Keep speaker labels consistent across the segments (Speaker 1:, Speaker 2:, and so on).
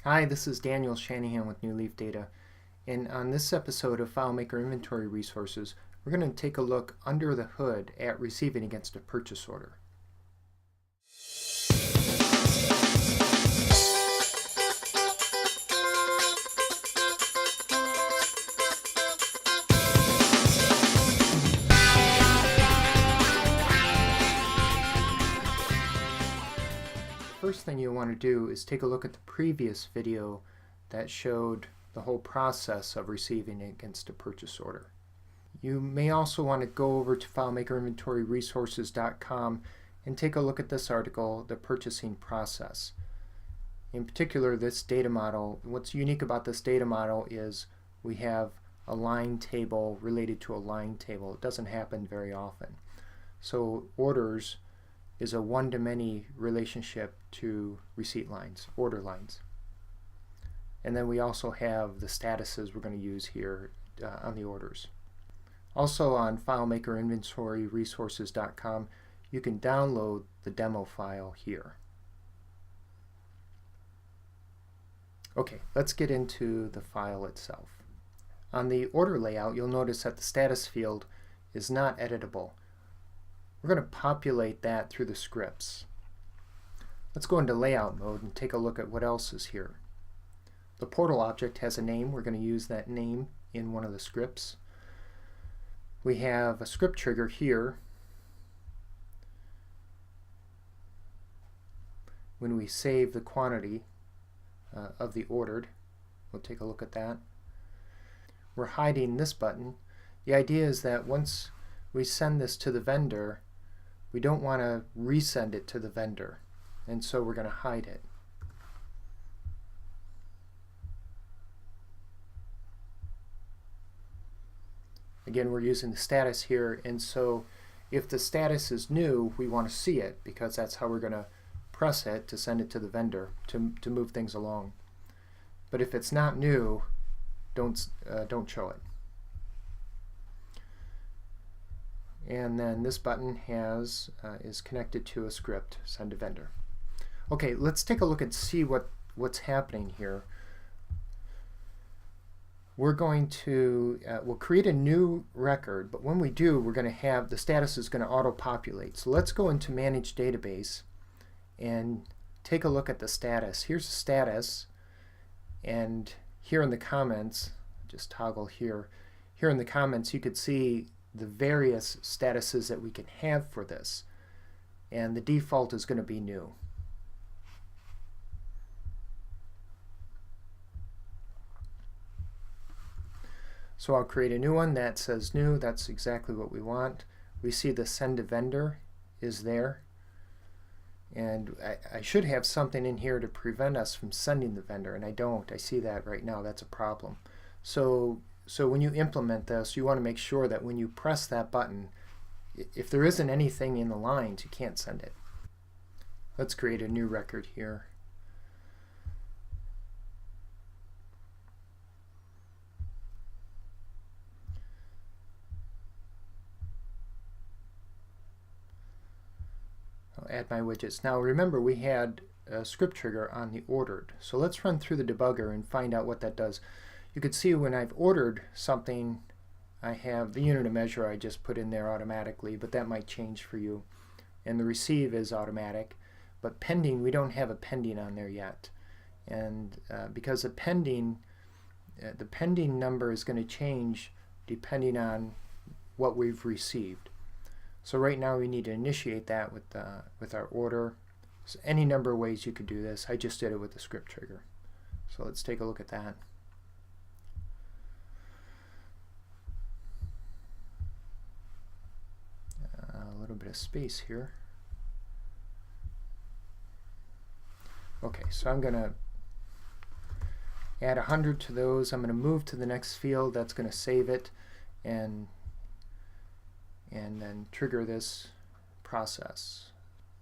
Speaker 1: Hi, this is Daniel Shanahan with New Leaf Data, and on this episode of FileMaker Inventory Resources, we're going to take a look under the hood at receiving against a purchase order. First thing you want to do is take a look at the previous video that showed the whole process of receiving against a purchase order. You may also want to go over to FileMakerInventoryResources.com and take a look at this article, The Purchasing Process. In particular, this data model, what's unique about this data model is we have a line table related to a line table. It doesn't happen very often. So orders is a one-to-many relationship to receipt lines, order lines. And then we also have the statuses we're going to use here on the orders. Also on FileMakerInventoryResources.com, you can download the demo file here. Okay, let's get into the file itself. On the order layout, you'll notice that the status field is not editable. We're going to populate that through the scripts. Let's go into layout mode and take a look at what else is here. The portal object has a name. We're going to use that name in one of the scripts. We have a script trigger here. When we save the quantity of the ordered, we'll take a look at that. We're hiding this button. The idea is that once we send this to the vendor, we don't want to resend it to the vendor, and so we're going to hide it. Again, we're using the status here, and so if the status is new, we want to see it because that's how we're going to press it to send it to the vendor to move things along. But if it's not new, don't show it. And then this button is connected to a script, send to vendor. Okay, let's take a look and see what's happening here. We're going to we'll create a new record, but when we do, we're going to have the status is going to auto-populate. So let's go into Manage Database and take a look at the status. Here's the status, and here in the comments, just toggle here. Here in the comments, you could see the various statuses that we can have for this, and the default is going to be new. So I'll create a new one that says new. That's exactly what we want. We see the send to vendor is there, and I should have something in here to prevent us from sending the vendor, and I don't. I see that right now. That's a problem. So when you implement this, you want to make sure that when you press that button, if there isn't anything in the lines, you can't send it. Let's create a new record here. I'll add my widgets. Now remember, we had a script trigger on the ordered. So let's run through the debugger and find out what that does. You can see when I've ordered something, I have the unit of measure I just put in there automatically, but that might change for you. And the receive is automatic, but pending, we don't have a pending on there yet. And because the pending number is going to change depending on what we've received. So right now we need to initiate that with our order. So any number of ways you could do this. I just did it with the script trigger. So let's take a look at that. A little bit of space here. Okay, so I'm going to add 100 to those. I'm going to move to the next field. That's going to save it and then trigger this process.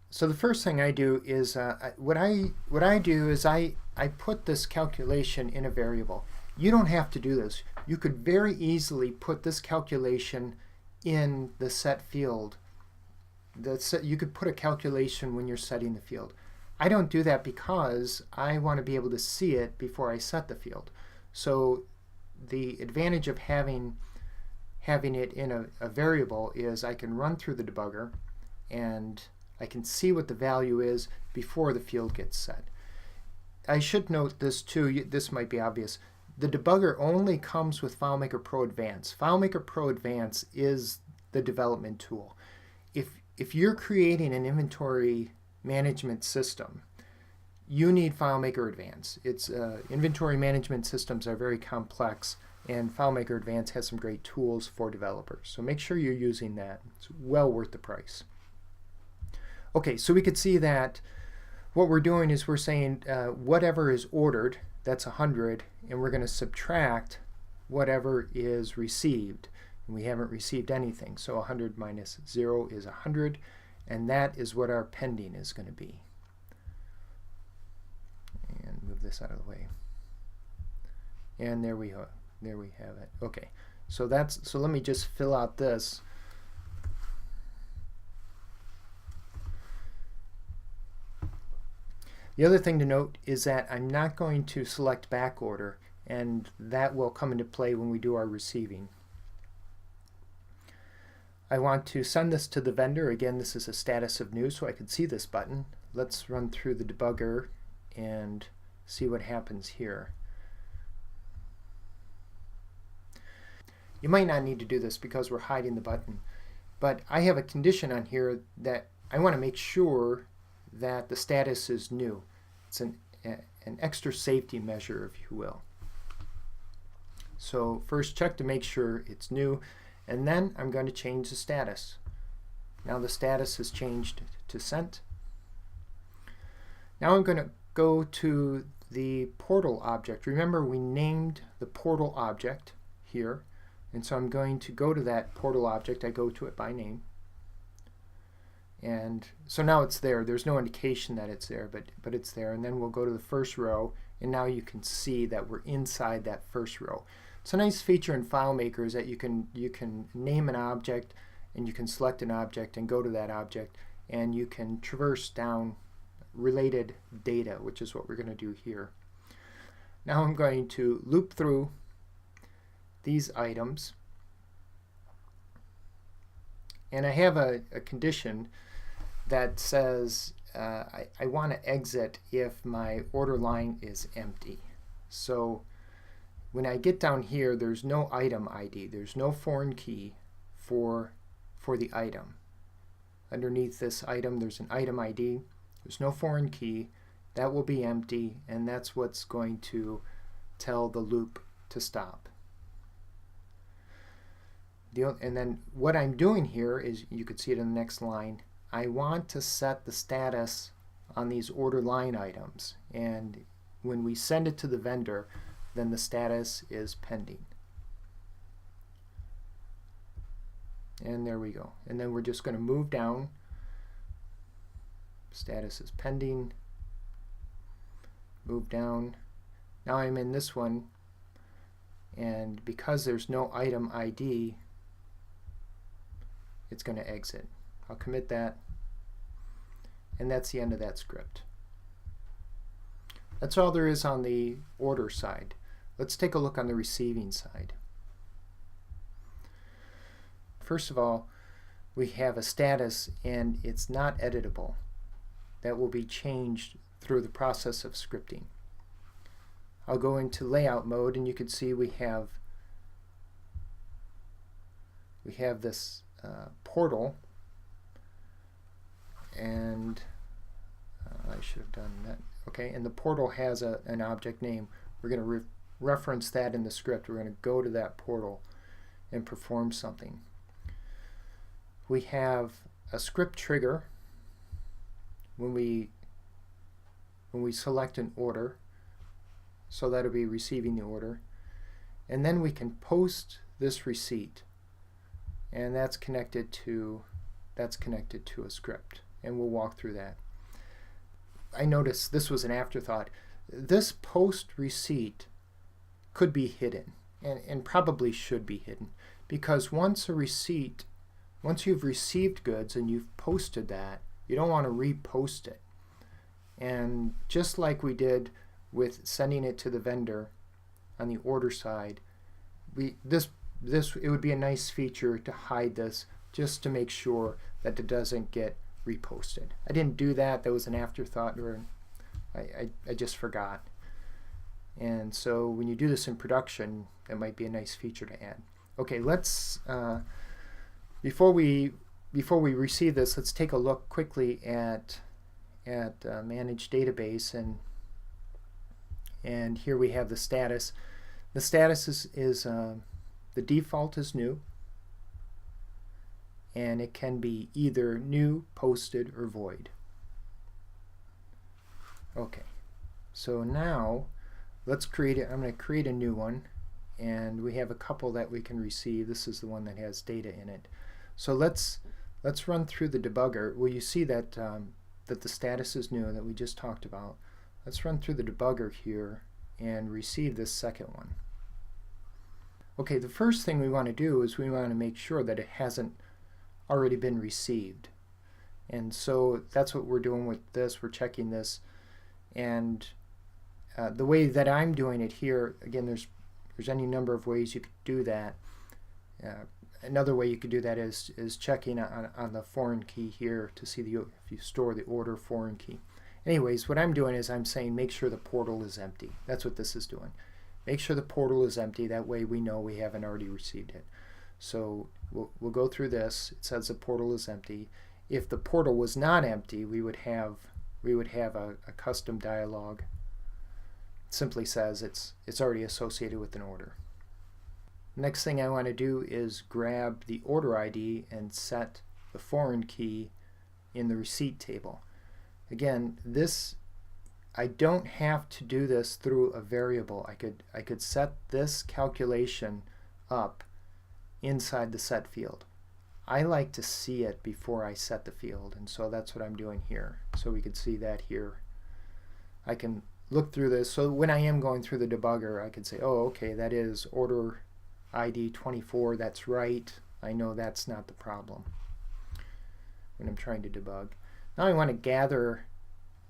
Speaker 1: So the first thing I do is what I do is I put this calculation in a variable. You don't have to do this. You could very easily put this calculation in the set field. You could put a calculation when you're setting the field. I don't do that because I want to be able to see it before I set the field. So the advantage of having it in a variable is I can run through the debugger and I can see what the value is before the field gets set. I should note this too, this might be obvious. The debugger only comes with FileMaker Pro Advanced. FileMaker Pro Advanced is the development tool. If you're creating an inventory management system, you need FileMaker Advanced. Inventory management systems are very complex, and FileMaker Advanced has some great tools for developers. So make sure you're using that. It's well worth the price. Okay, so we could see that what we're doing is we're saying whatever is ordered, that's 100, and we're going to subtract whatever is received. And we haven't received anything, so 100 minus 0 is 100, and that is what our pending is going to be. And move this out of the way. And there we have it. Okay, so let me just fill out this. The other thing to note is that I'm not going to select back order, and that will come into play when we do our receiving. I want to send this to the vendor. Again, this is a status of new, so I can see this button. Let's run through the debugger and see what happens here. You might not need to do this because we're hiding the button, but I have a condition on here that I want to make sure that the status is new. It's an extra safety measure, if you will. So first check to make sure it's new, and then I'm going to change the status. Now the status has changed to sent. Now I'm going to go to the portal object. Remember, we named the portal object here, and so I'm going to go to that portal object. I go to it by name. And so now it's there. There's no indication that it's there, but it's there. And then we'll go to the first row, and now you can see that we're inside that first row. It's a nice feature in FileMaker is that you can name an object, and you can select an object and go to that object, and you can traverse down related data, which is what we're going to do here. Now I'm going to loop through these items, and I have a condition that says I want to exit if my order line is empty. So when I get down here, there's no item ID. There's no foreign key for the item. Underneath this item, there's an item ID. There's no foreign key. That will be empty, and that's what's going to tell the loop to stop. And then what I'm doing here is, you could see it in the next line, I want to set the status on these order line items, and when we send it to the vendor, then the status is pending. And there we go. And then we're just going to move down. Status is pending. Move down. Now I'm in this one, and because there's no item ID, it's going to exit. I'll commit that, and that's the end of that script. That's all there is on the order side. Let's take a look on the receiving side. First of all, we have a status, and it's not editable. That will be changed through the process of scripting. I'll go into layout mode, and you can see we have this portal, and I should have done that. Okay, and the portal has an object name. We're going to reference that in the script. We're going to go to that portal and perform something. We have a script trigger when we select an order, so that'll be receiving the order, and then we can post this receipt, and that's connected to a script, and we'll walk through that. I noticed this was an afterthought. This post receipt could be hidden, and probably should be hidden, because once you've received goods and you've posted that, you don't want to repost it. And just like we did with sending it to the vendor on the order side, it would be a nice feature to hide this just to make sure that it doesn't get reposted. I didn't do that. That was an afterthought, or I just forgot. And so when you do this in production, that might be a nice feature to add. Okay, let's before we receive this, let's take a look quickly at managed database, and here we have the status. The status is the default is new, and it can be either new, posted, or void. Okay, so now let's create it. I'm going to create a new one, and we have a couple that we can receive. This is the one that has data in it. So let's run through the debugger. Well, you see that that the status is new that we just talked about. Let's run through the debugger here and receive this second one. Okay, the first thing we want to do is we want to make sure that it hasn't already been received. And so that's what we're doing with this. We're checking this. And the way that I'm doing it here, again, there's any number of ways you could do that. Another way you could do that is checking on the foreign key here to see if you store the order foreign key. Anyways, what I'm doing is I'm saying make sure the portal is empty. That's what this is doing. Make sure the portal is empty. That way we know we haven't already received it. So we'll go through this. It says the portal is empty. If the portal was not empty, we would have a custom dialog. It simply says it's already associated with an order. Next thing I want to do is grab the order ID and set the foreign key in the receipt table. Again, I don't have to do this through a variable. I could set this calculation up inside the set field. I like to see it before I set the field, and so that's what I'm doing here. So we could see that here. I can look through this. So when I am going through the debugger, I could say, oh, okay, that is order ID 24. That's right. I know that's not the problem when I'm trying to debug. Now I want to gather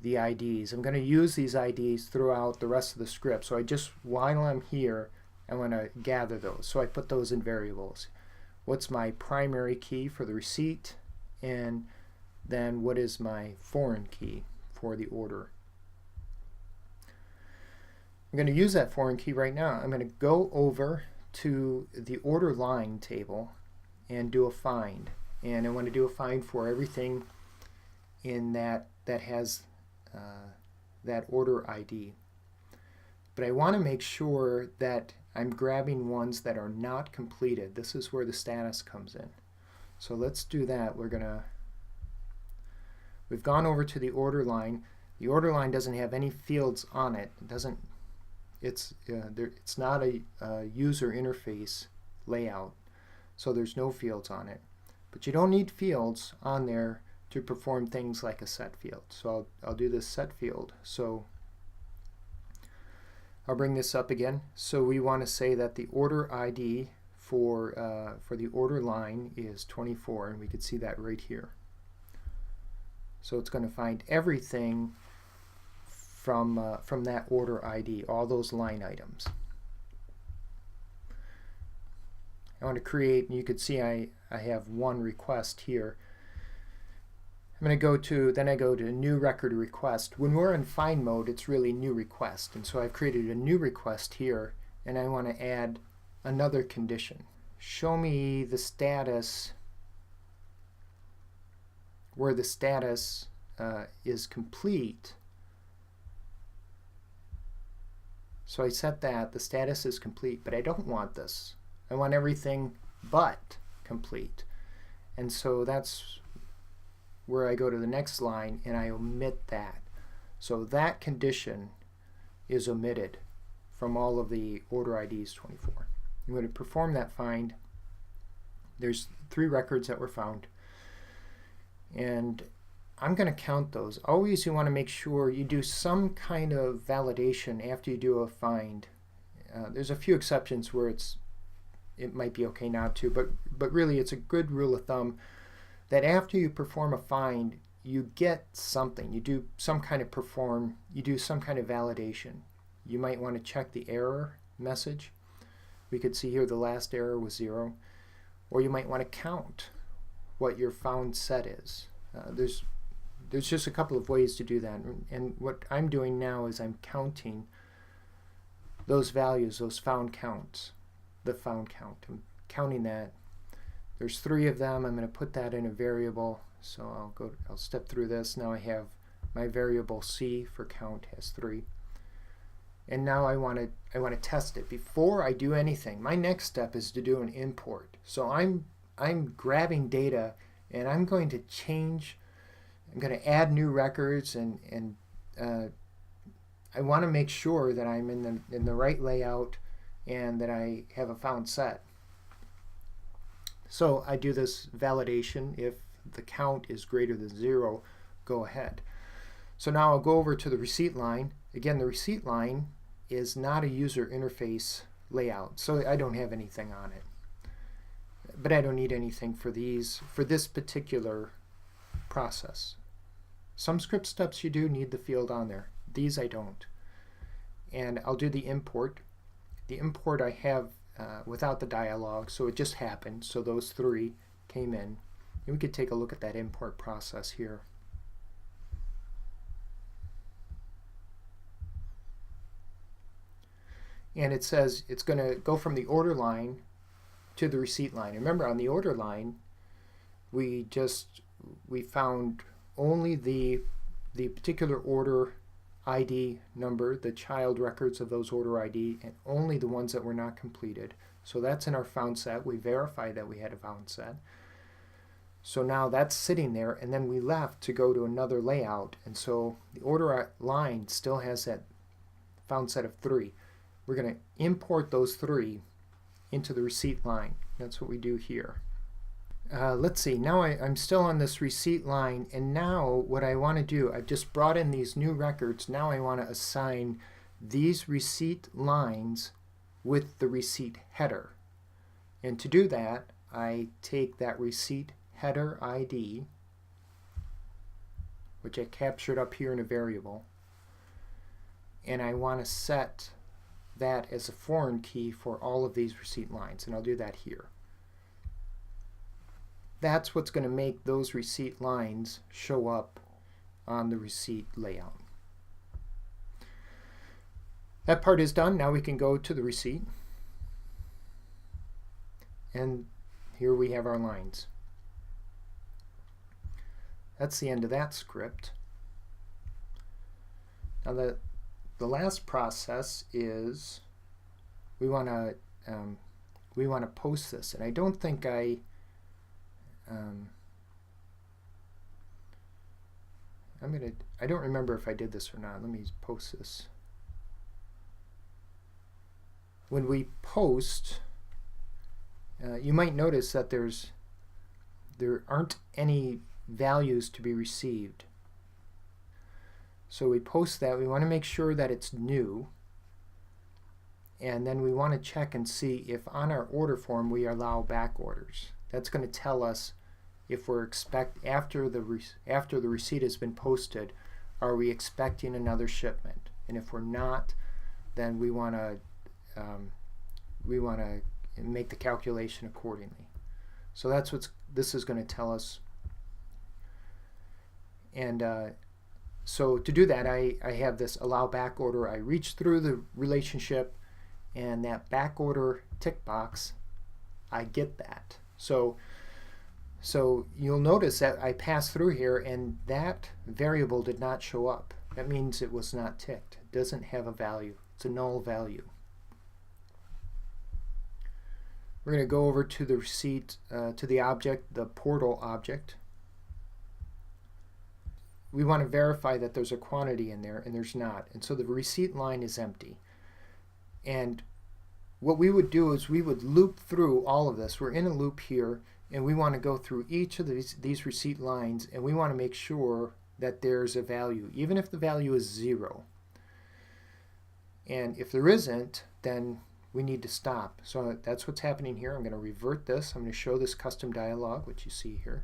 Speaker 1: the IDs. I'm going to use these IDs throughout the rest of the script. So while I'm here, I want to gather those. So I put those in variables. What's my primary key for the receipt, and then what is my foreign key for the order. I'm going to use that foreign key right now. I'm going to go over to the order line table and do a find. And I want to do a find for everything in that has that order ID. But I want to make sure that I'm grabbing ones that are not completed. This is where the status comes in. So let's do that. We've gone over to the order line. The order line doesn't have any fields on it. It's not a user interface layout, so there's no fields on it. But you don't need fields on there to perform things like a set field. So I'll do this set field. So I'll bring this up again. So we want to say that the order ID for the order line is 24, and we could see that right here. So it's going to find everything from that order ID, all those line items. I want to create, and you could see I have one request here. I'm going to then I go to new record request. When we're in find mode, it's really new request. And so I've created a new request here, and I want to add another condition. Show me the status where the status is complete. So I set that the status is complete, but I don't want this. I want everything but complete. And so that's where I go to the next line and I omit that. So that condition is omitted from all of the order IDs 24. I'm going to perform that find. There's 3 records that were found, and I'm going to count those. Always you want to make sure you do some kind of validation after you do a find. There's a few exceptions where it might be okay not to, but really it's a good rule of thumb that after you perform a find, you get something. You do some kind of validation. You might want to check the error message. We could see here the last error was 0. Or you might want to count what your found set is. There's just a couple of ways to do that. And what I'm doing now is I'm counting those values, those found counts, the found count. I'm counting that. There's 3 of them. I'm going to put that in a variable. So I'll step through this. Now I have my variable C for count has 3. And now I want to test it. Before I do anything, my next step is to do an import. So I'm grabbing data and I'm going to change. I'm going to add new records, and I want to make sure that I'm in the right layout and that I have a found set. So I do this validation. If the count is greater than 0, go ahead. So now I'll go over to the receipt line. Again, the receipt line is not a user interface layout, so I don't have anything on it. But I don't need anything for this particular process. Some script steps you do need the field on there. These I don't. And I'll do the import. The import I have without the dialog, so it just happened. So those 3 came in. And we could take a look at that import process here. And it says it's going to go from the order line to the receipt line. Remember, on the order line, we found only the particular order ID number, the child records of those order ID, and only the ones that were not completed. So that's in our found set. We verified that we had a found set. So now that's sitting there, and then we left to go to another layout, and so the order line still has that found set of 3. We're going to import those 3 into the receipt line. That's what we do here. Let's see, now I'm still on this receipt line, and now what I want to do, I've just brought in these new records. Now I want to assign these receipt lines with the receipt header. And to do that, I take that receipt header ID, which I captured up here in a variable, and I want to set that as a foreign key for all of these receipt lines, and I'll do that here. That's what's going to make those receipt lines show up on the receipt layout. That part is done. Now we can go to the receipt, and here we have our lines. That's the end of that script. Now the last process is we want to post this, and I don't think I don't remember if I did this or not. Let me post this. When we post, you might notice that there aren't any values to be received. So we post that. We want to make sure that it's new, and then we want to check and see if on our order form we allow back orders. That's going to tell us if we're after the receipt has been posted, are we expecting another shipment? And if we're not, then we want to make the calculation accordingly. So that's what this is going to tell us. And so to do that, I have this allow back order. I reach through the relationship, and that back order tick box, I get that. So you'll notice that I passed through here, and that variable did not show up. That means it was not ticked. It doesn't have a value. It's a null value. We're going to go over to the receipt, to the object, the portal object. We want to verify that there's a quantity in there, and there's not. And so the receipt line is empty. And what we would do is we would loop through all of this. We're in a loop here, and we want to go through each of these receipt lines, and we want to make sure that there's a value, even if the value is 0. And if there isn't, then we need to stop. So that's what's happening here. I'm going to revert this. I'm going to show this custom dialog, which you see here.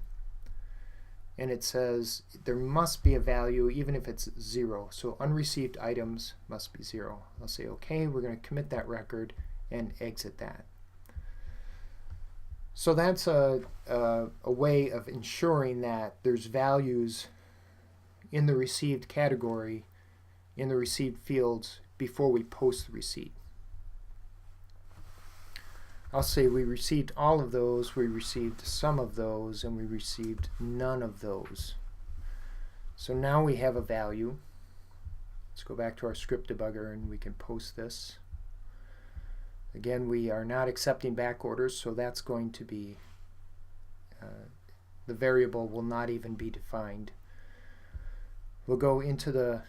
Speaker 1: and it says there must be a value even if it's 0. So unreceived items must be 0. I'll say OK. We're going to commit that record and exit that. So that's a way of ensuring that there's values in the received category, in the received fields, before we post the receipt. I'll say we received all of those, we received some of those, and we received none of those. So now we have a value. Let's go back to our script debugger and we can post this. Again, we are not accepting back orders, so that's going to be, the variable will not even be defined. We'll go into the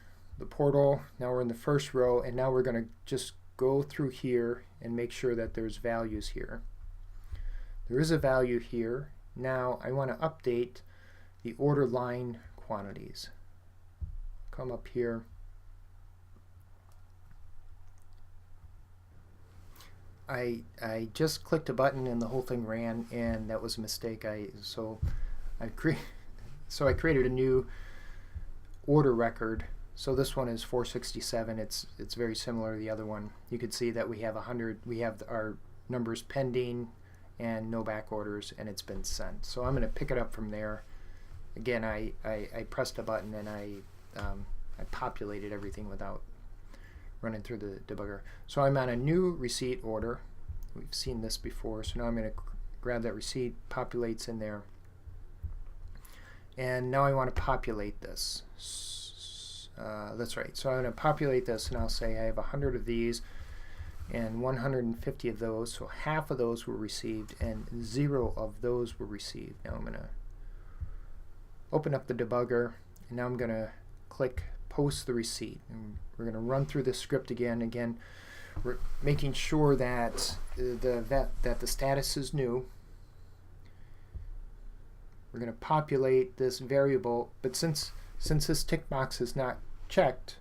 Speaker 1: portal. Now we're in the first row, and now we're going to just go through here and make sure that there's values here. There is a value here. Now I want to update the order line quantities. Come up here. I just clicked a button and the whole thing ran, and that was a mistake. So I created a new order record. So this one is 467. It's very similar to the other one. You could see that we have 100. We have our numbers pending and no back orders, and it's been sent. So I'm going to pick it up from there. Again, I pressed a button and I populated everything without running through the debugger. So I'm on a new receipt order. We've seen this before. So now I'm going to grab that receipt, populates in there. And now I want to populate this. That's right. So I'm going to populate this, and I'll say I have 100 of these and 150 of those. So half of those were received and 0 of those were received. Now I'm going to open up the debugger, and now I'm going to click post the receipt. And we're going to run through this script again. Again, we're making sure that the status is new. We're going to populate this variable, but since this tick box is not checked,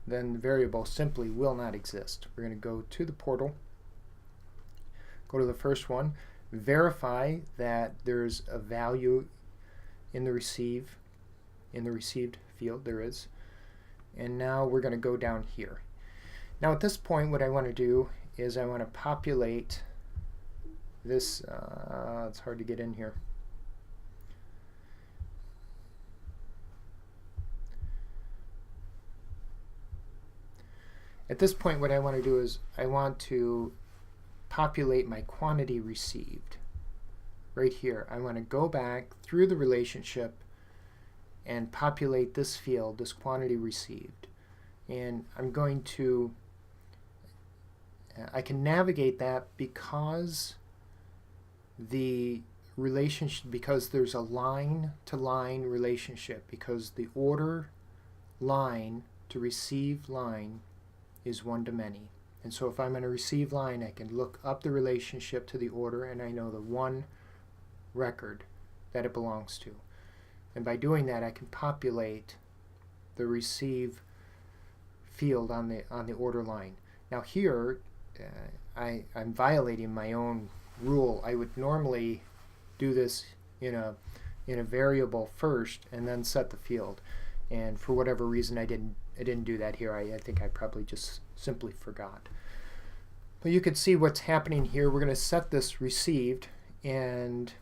Speaker 1: then the variable simply will not exist. We're going to go to the portal, go to the first one, verify that there's a value in the received field. There is. And now we're going to go down here. Now at this point, what I want to do is I want to populate this. It's hard to get in here. At this point, what I want to do is I want to populate my quantity received. Right here, I want to go back through the relationship and populate this field, this quantity received. And I'm going to, I can navigate that because the relationship, because there's a line-to-line relationship, because the order line to receive line is one-to-many. And so if I'm in a receive line, I can look up the relationship to the order, and I know the one record that it belongs to. And by doing that, I can populate the receive field on the order line. Now here, I'm violating my own rule. I would normally do this in a variable first and then set the field. And for whatever reason, I didn't do that here. I think I probably just simply forgot. But you can see what's happening here. We're going to set this received, and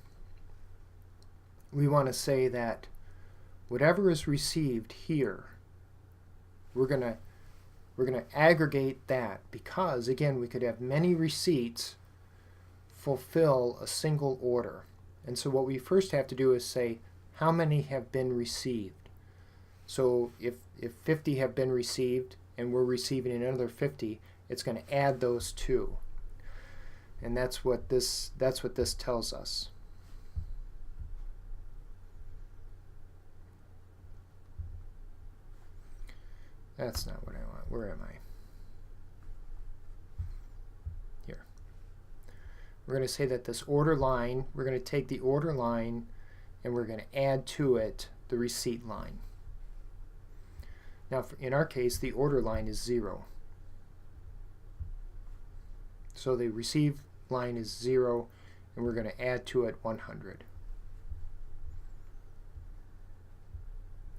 Speaker 1: we want to say that whatever is received here, we're going to aggregate that, because again, we could have many receipts fulfill a single order. And so what we first have to do is say how many have been received. So if 50 have been received and we're receiving another 50, it's going to add those two. And that's what this tells us. That's not what I want. Where am I? Here. We're going to say that this order line, we're going to take the order line and we're going to add to it the receipt line. Now, in our case, the order line is 0. So the receive line is 0, and we're going to add to it 100.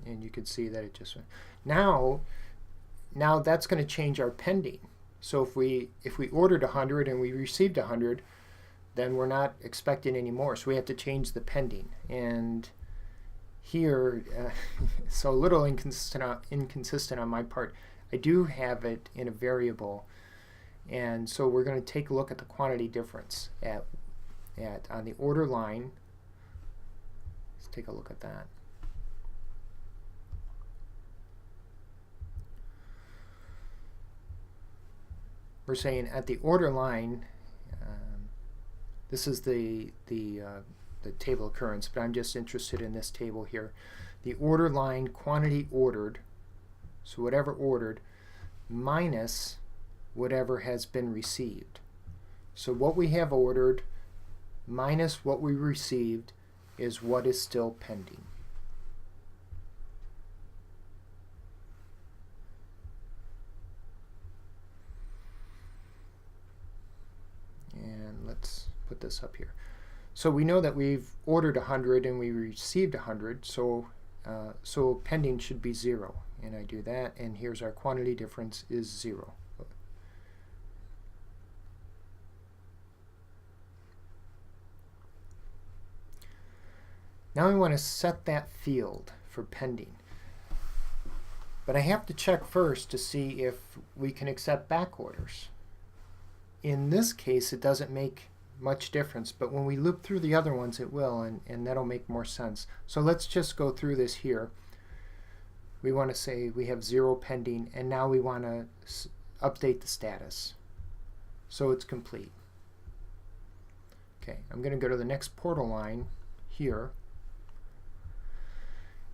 Speaker 1: And you can see that it just went. Now that's going to change our pending. So if we ordered 100 and we received 100, then we're not expecting any more. So we have to change the pending. And here, so a little inconsistent on my part. I do have it in a variable, and so we're going to take a look at the quantity difference on the order line. Let's take a look at that. We're saying at the order line, this is the table occurrence, but I'm just interested in this table here. The order line quantity ordered, so whatever ordered, minus whatever has been received. So what we have ordered minus what we received is what is still pending. And let's put this up here. So we know that we've ordered 100 and we received 100, so pending should be 0. And I do that, and here's our quantity difference is 0. Now we want to set that field for pending. But I have to check first to see if we can accept back orders. In this case, it doesn't make much difference, but when we loop through the other ones, it will, and that'll make more sense. So let's just go through this here. We want to say we have 0 pending, and now we want to update the status so it's complete. Okay, I'm going to go to the next portal line here,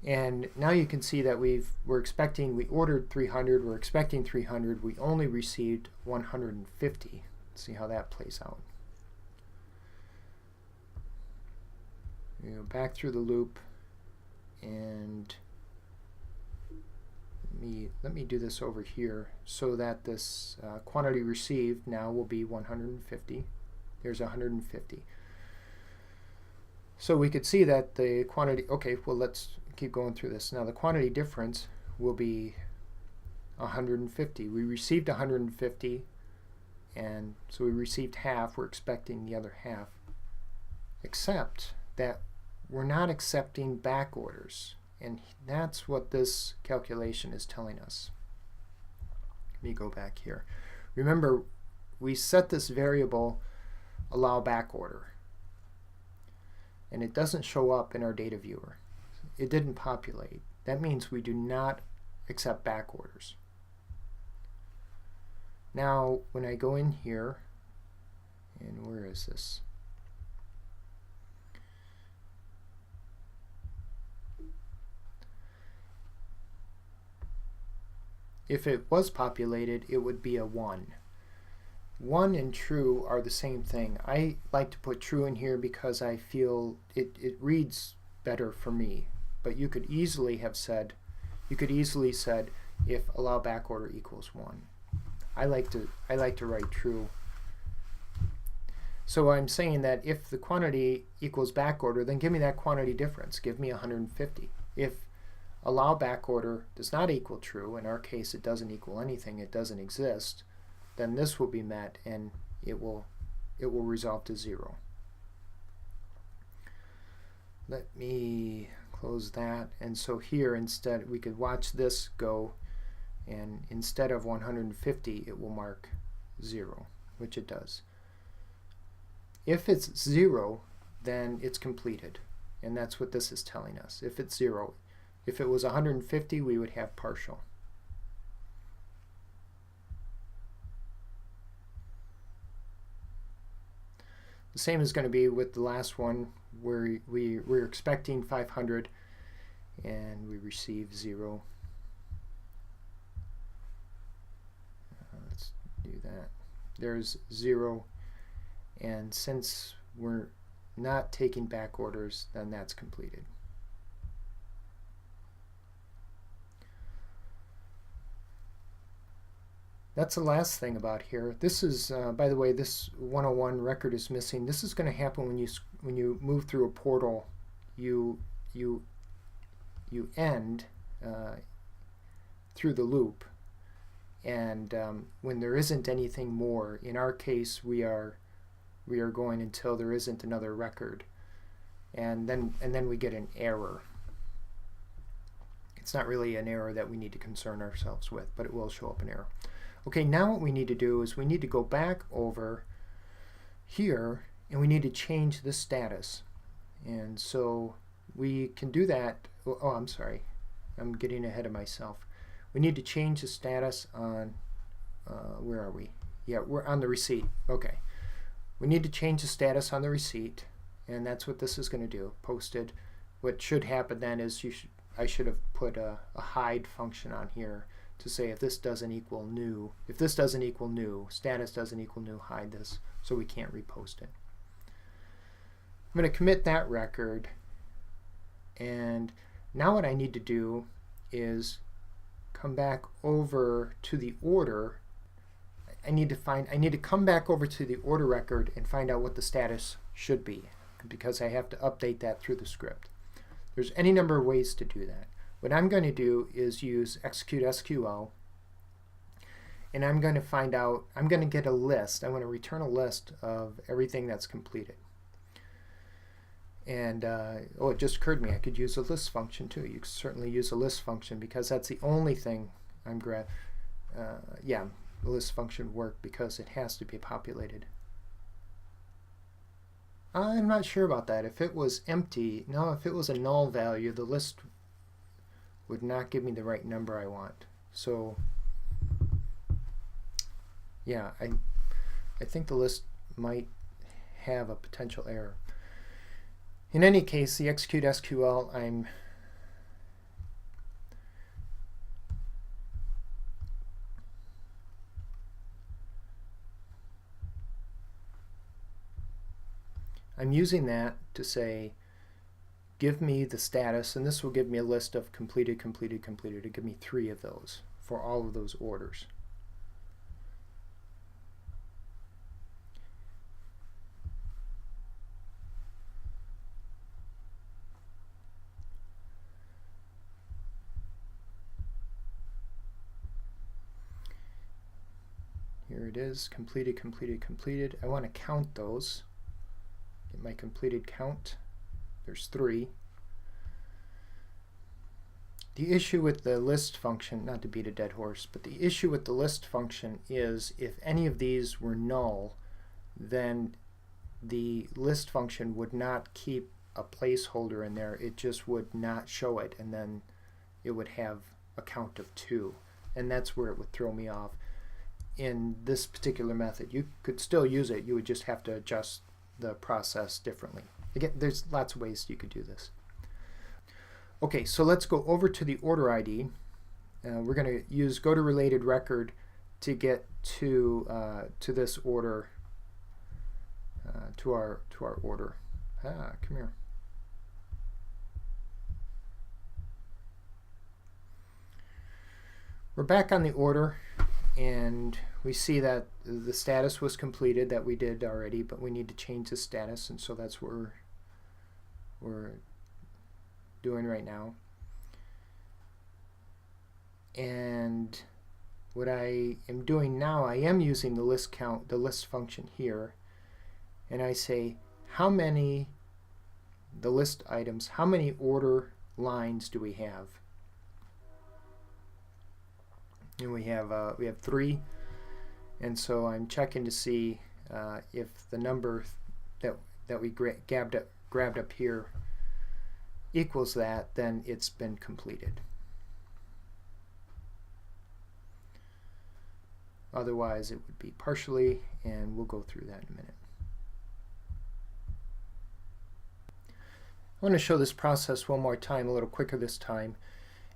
Speaker 1: and now you can see that we ordered 300, we're expecting 300, we only received 150. Let's see how that plays out. We go back through the loop, and let me do this over here so that this quantity received now will be 150. There's 150. So we could see that the quantity, okay, well, let's keep going through this. Now the quantity difference will be 150. We received 150, and so we received half. We're expecting the other half, except that we're not accepting back orders, and that's what this calculation is telling us. Let me go back here. Remember, we set this variable allow back order, and it doesn't show up in our data viewer. It didn't populate. That means we do not accept back orders. Now when I go in here, and where is this? If it was populated, it would be a 1. 1 and true are the same thing. I like to put true in here because I feel it reads better for me. But you could easily have said, if allow back order equals 1. I like to write true. So I'm saying that if the quantity equals back order, then give me that quantity difference. Give me 150. If allow back order does not equal true, in our case it doesn't equal anything, it doesn't exist, then this will be met and it will resolve to 0. Let me close that, and so here instead we could watch this go, and instead of 150 it will mark 0, which it does. If it's 0, then it's completed, and that's what this is telling us. If it's 0, if it was 150, we would have partial. The same is going to be with the last one, where we're expecting 500 and we receive 0. Let's do that. There's 0, and since we're not taking back orders, then that's completed. That's the last thing about here. This is, by the way, this 101 record is missing. This is going to happen when you move through a portal. You end through the loop, and when there isn't anything more, in our case we are going until there isn't another record, and then we get an error. It's not really an error that we need to concern ourselves with, but it will show up an error. Okay, now what we need to do is we need to go back over here and we need to change the status. And so we can do that. Oh, I'm sorry, I'm getting ahead of myself. We need to change the status on, where are we? Yeah, we're on the receipt. Okay. We need to change the status on the receipt, and that's what this is going to do. Posted. What should happen then is I should have put a hide function on here to say if this doesn't equal new, status doesn't equal new, hide this, so we can't repost it. I'm going to commit that record, and now what I need to do is come back over to the order. I need to come back over to the order record and find out what the status should be, because I have to update that through the script. There's any number of ways to do that. What I'm going to do is use execute SQL, and I'm going to find out, I'm going to get a list. I want to return a list of everything that's completed. And oh, it just occurred to me I could use a list function too. You could certainly use a list function, because that's the only thing I'm yeah, the list function work because it has to be populated. I'm not sure about that. If it was empty, no, if it was a null value, the list would not give me the right number I want. So yeah, I think the list might have a potential error. In any case, the execute SQL, I'm using that to say, give me the status, and this will give me a list of completed, completed, completed. It'll give me 3 of those for all of those orders. Here it is, completed, completed, completed. I want to count those. Get my completed count. There's 3. The issue with the list function, not to beat a dead horse, but the issue with the list function is if any of these were null, then the list function would not keep a placeholder in there. It just would not show it, and then it would have a count of 2. And that's where it would throw me off. In this particular method, you could still use it. You would just have to adjust the process differently. Again, there's lots of ways you could do this. Okay, so let's go over to the order ID. We're going to use go to related record to get to this order, to our order. Come here. We're back on the order, and we see that the status was completed, that we did already, but we need to change the status, and so that's what we're doing right now. And what I am doing now, I am using the list count, the list function here, and I say how many, the list items, how many order lines do we have? And we have 3, and so I'm checking to see if the number that we grabbed up here equals that, then it's been completed. Otherwise it would be partially, and we'll go through that in a minute. I want to show this process one more time, a little quicker this time,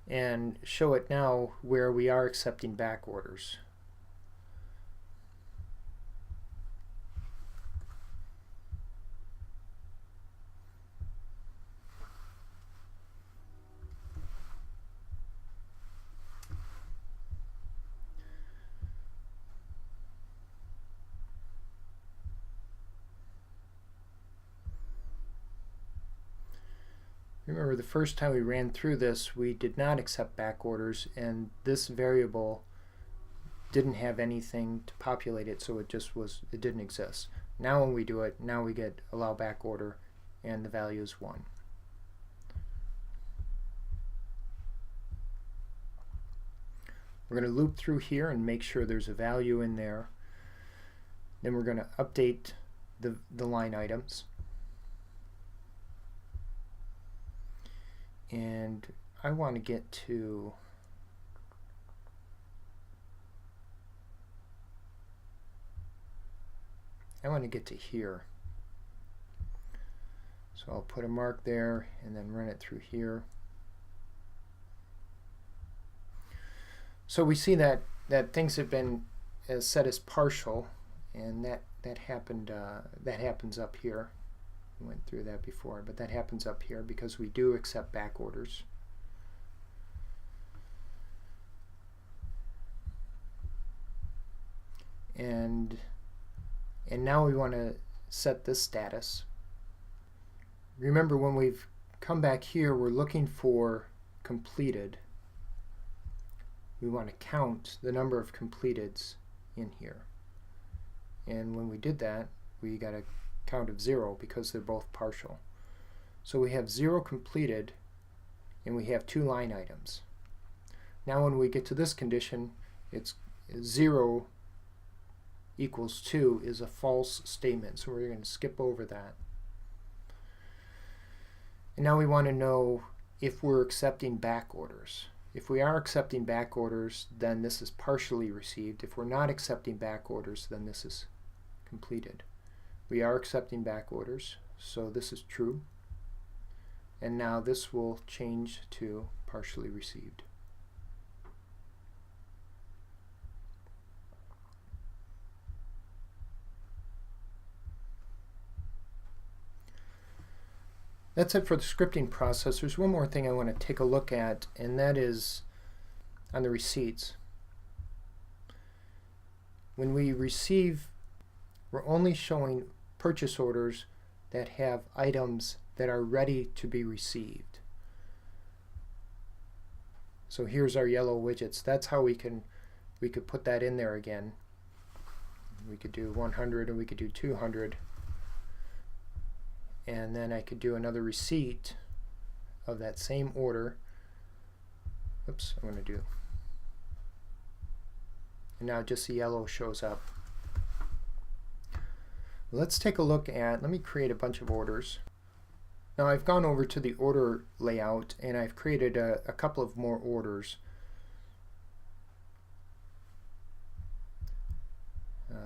Speaker 1: and show it now where we are accepting back orders. Remember, the first time we ran through this, we did not accept back orders, and this variable didn't have anything to populate it, so it didn't exist. Now when we do it, now we get allow back order, and the value is 1. We're going to loop through here and make sure there's a value in there. Then we're going to update the line items. And I want to get to here. So I'll put a mark there and then run it through here. So we see that things have been set as partial, and that happens up here. We went through that before, but that happens up here because we do accept back orders. And now we want to set this status. Remember, when we've come back here, we're looking for completed. We want to count the number of completeds in here. And when we did that, we got a count of 0 because they're both partial. So we have 0 completed, and we have 2 line items. Now when we get to this condition, it's 0 equals 2 is a false statement, so we're going to skip over that. And now we want to know if we're accepting back orders. If we are accepting back orders, then this is partially received. If we're not accepting back orders, then this is completed. We are accepting back orders, so this is true. And now this will change to partially received. That's it for the scripting process. There's one more thing I want to take a look at, and that is on the receipts. When we receive, we're only showing purchase orders that have items that are ready to be received. So here's our yellow widgets. That's how we could put that in there again. We could do 100 and we could do 200. And then I could do another receipt of that same order. Oops, I'm going to do. And now just the yellow shows up. Let's take a look at, let me create a bunch of orders. Now I've gone over to the order layout and I've created a couple of more orders.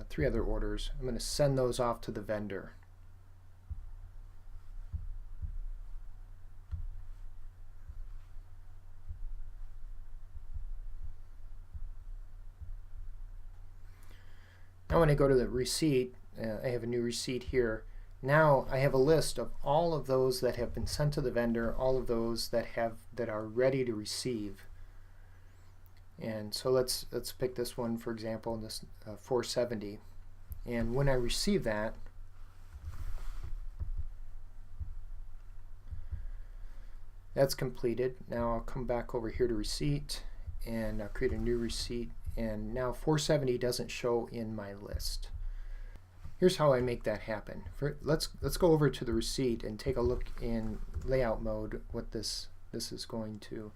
Speaker 1: 3 other orders. I'm going to send those off to the vendor. Now when I go to the receipt, I have a new receipt here. Now I have a list of all of those that have been sent to the vendor, all of those that are ready to receive. And so let's pick this one, for example, this 470. And when I receive that, that's completed. Now I'll come back over here to receipt and I'll create a new receipt. And now 470 doesn't show in my list. Here's how I make that happen. Let's go over to the receipt and take a look in layout mode what this is going to.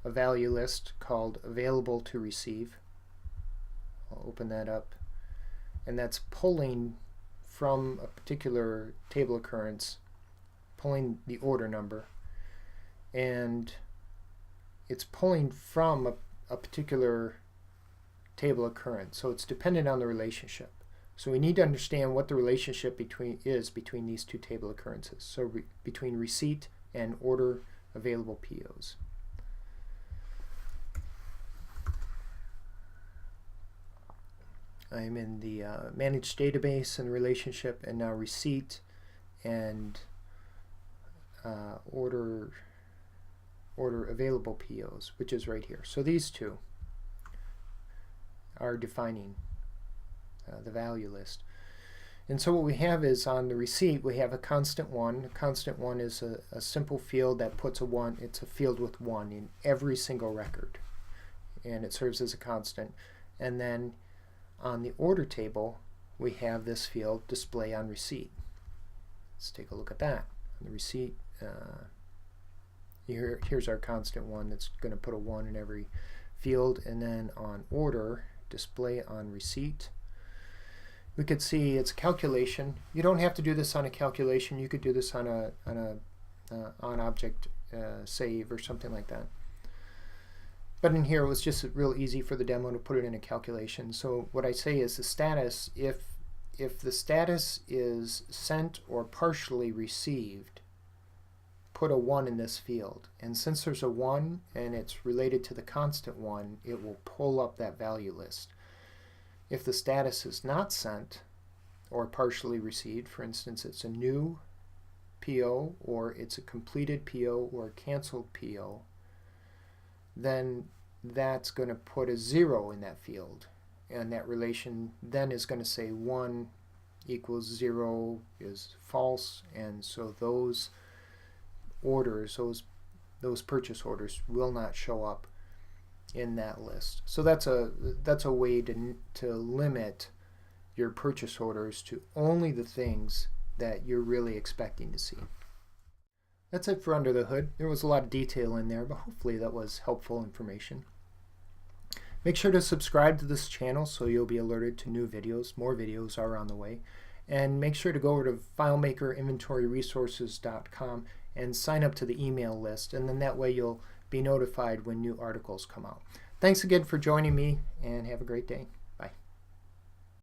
Speaker 1: A value list called available to receive. I'll open that up. And that's pulling from a particular table occurrence, pulling the order number. And it's pulling from a particular table occurrence. So it's dependent on the relationship. So we need to understand what the relationship between these 2 table occurrences. So between receipt and order available POs. I'm in the managed database and relationship, and now receipt and order available POs, which is right here. So these 2 are defining the value list. And so what we have is on the receipt we have a constant 1. A constant 1 is a simple field that puts a 1. It's a field with 1 in every single record, and it serves as a constant. And then on the order table we have this field display on receipt. Let's take a look at that. On the receipt, here's our constant 1 that's going to put a 1 in every field. And then on order, display on receipt, we could see it's a calculation. You don't have to do this on a calculation. You could do this on a on object save or something like that. But in here it was just real easy for the demo to put it in a calculation. So what I say is the status, if the status is sent or partially received, put a 1 in this field. And since there's a 1 and it's related to the constant 1, it will pull up that value list. If the status is not sent or partially received, for instance, it's a new PO or it's a completed PO or a canceled PO, then that's going to put a 0 in that field. And that relation then is going to say 1 equals 0 is false, and so those orders, those purchase orders will not show up in that list. So that's a way to limit your purchase orders to only the things that you're really expecting to see. That's it for Under the Hood. There was a lot of detail in there, but hopefully that was helpful information. Make sure to subscribe to this channel so you'll be alerted to new videos. More videos are on the way. And make sure to go over to FileMaker-inventory-resources.com and sign up to the email list, and then that way you'll be notified when new articles come out. Thanks again for joining me, and have a great day.